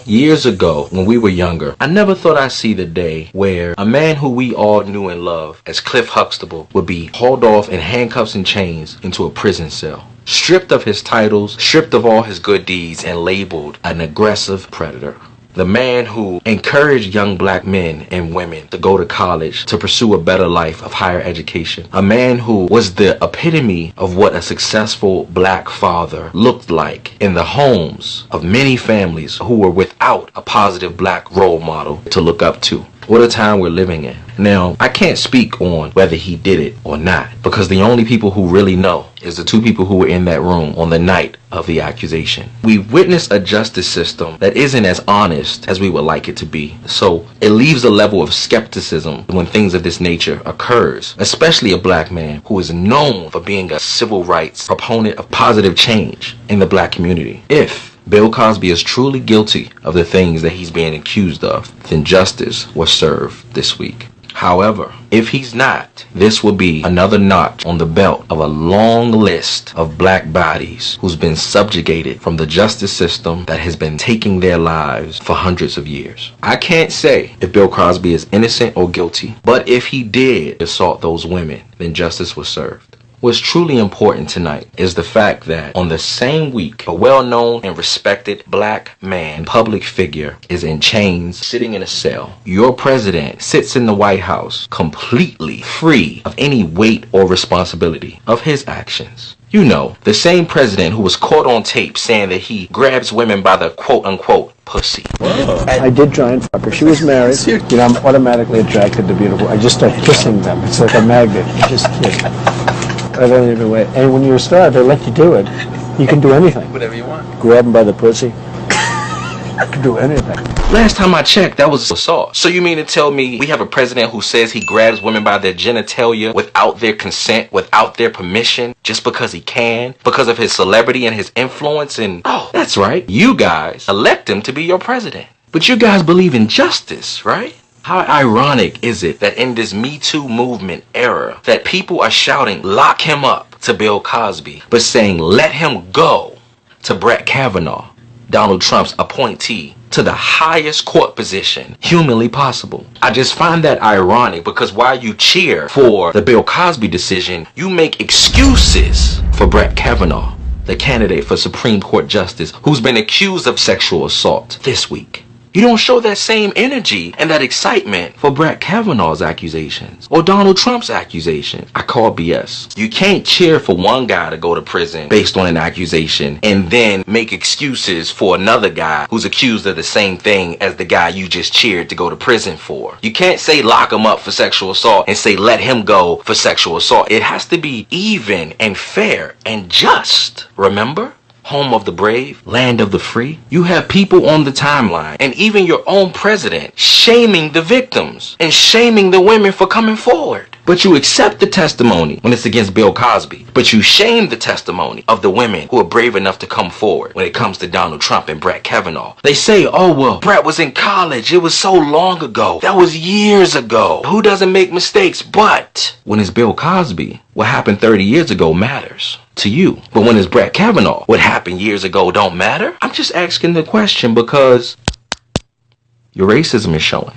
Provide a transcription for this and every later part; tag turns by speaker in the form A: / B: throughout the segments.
A: Years ago, when we were younger, I never thought I'd see the day where a man who we all knew and loved as Cliff Huxtable would be hauled off in handcuffs and chains into a prison cell, stripped of his titles, stripped of all his good deeds, and labeled an aggressive predator. The man who encouraged young black men and women to go to college to pursue a better life of higher education. A man who was the epitome of what a successful black father looked like in the homes of many families who were without a positive black role model to look up to. What a time we're living in. Now, I can't speak on whether he did it or not, because the only people who really know is the two people who were in that room on the night of the accusation. We've witnessed a justice system that isn't as honest as we would like it to be. So it leaves a level of skepticism when things of this nature occurs, especially a black man who is known for being a civil rights proponent of positive change in the black community. If Bill Cosby is truly guilty of the things that he's being accused of, then justice was served this week. However, if he's not, this will be another notch on the belt of a long list of black bodies who's been subjugated from the justice system that has been taking their lives for hundreds of years. I can't say if Bill Cosby is innocent or guilty, but if he did assault those women, then justice was served. What's truly important tonight is the fact that on the same week, a well-known and respected black man, public figure, is in chains, sitting in a cell. Your president sits in the White House completely free of any weight or responsibility of his actions. You know, the same president who was caught on tape saying that he grabs women by the quote-unquote pussy.
B: I did try and fuck her. She was married. You know, I'm automatically attracted to beautiful. I just start kissing them. It's like a magnet. You just kiss. I don't even wait. And when you're a star, they let you do it. You can do anything.
C: Whatever you want.
B: Grab them by the pussy. You can do anything.
A: Last time I checked, that was assault. So you mean to tell me we have a president who says he grabs women by their genitalia without their consent, without their permission, just because he can, because of his celebrity and his influence? And oh, that's right, you guys elect him to be your president. But you guys believe in justice, right? How ironic is it that in this Me Too movement era that people are shouting, lock him up, to Bill Cosby, but saying, let him go, to Brett Kavanaugh, Donald Trump's appointee to the highest court position humanly possible. I just find that ironic because while you cheer for the Bill Cosby decision, you make excuses for Brett Kavanaugh, the candidate for Supreme Court Justice who's been accused of sexual assault this week. You don't show that same energy and that excitement for Brett Kavanaugh's accusations or Donald Trump's accusation. I call BS. You can't cheer for one guy to go to prison based on an accusation and then make excuses for another guy who's accused of the same thing as the guy you just cheered to go to prison for. You can't say lock him up for sexual assault and say let him go for sexual assault. It has to be even and fair and just. Remember? Home of the brave, land of the free. You have people on the timeline and even your own president shaming the victims and shaming the women for coming forward. But you accept the testimony when it's against Bill Cosby. But you shame the testimony of the women who are brave enough to come forward when it comes to Donald Trump and Brett Kavanaugh. They say, oh, well, Brett was in college. It was so long ago. That was years ago. Who doesn't make mistakes? But when it's Bill Cosby, what happened 30 years ago matters to you. But when it's Brett Kavanaugh, what happened years ago don't matter? I'm just asking the question because your racism is showing.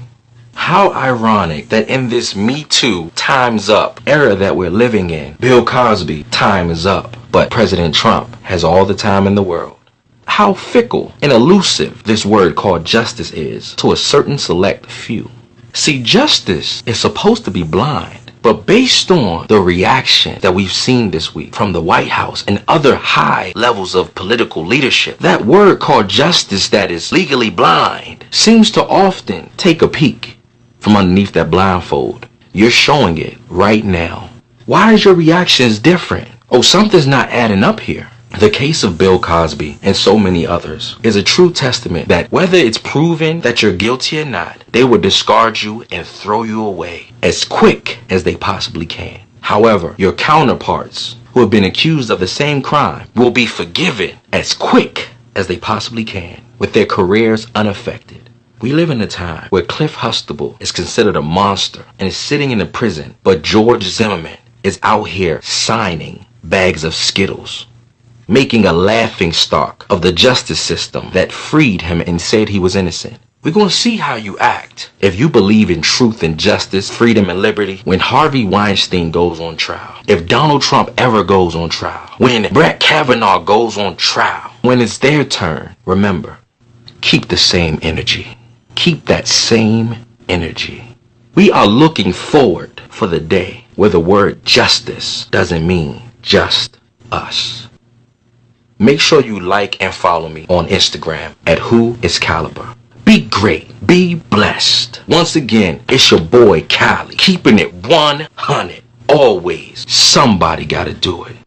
A: How ironic that in this Me Too time's up era that we're living in, Bill Cosby, time is up, but President Trump has all the time in the world. How fickle and elusive this word called justice is to a certain select few. See, justice is supposed to be blind. But based on the reaction that we've seen this week from the White House and other high levels of political leadership, that word called justice that is legally blind seems to often take a peek from underneath that blindfold. You're showing it right now. Why is your reactions different? Oh, something's not adding up here. The case of Bill Cosby and so many others is a true testament that whether it's proven that you're guilty or not, they will discard you and throw you away as quick as they possibly can. However, your counterparts who have been accused of the same crime will be forgiven as quick as they possibly can with their careers unaffected. We live in a time where Cliff Huxtable is considered a monster and is sitting in a prison, but George Zimmerman is out here signing bags of Skittles. making a laughing stock of the justice system that freed him and said he was innocent. We're going to see how you act if you believe in truth and justice, freedom and liberty when Harvey Weinstein goes on trial. If Donald Trump ever goes on trial. When Brett Kavanaugh goes on trial. When it's their turn, remember, keep the same energy. Keep that same energy. We are looking forward for the day where the word justice doesn't mean just us. Make sure you like and follow me on Instagram at WhoIsCaliber. Be great. Be blessed. Once again, it's your boy Cali. Keeping it 100. Always. Somebody gotta do it.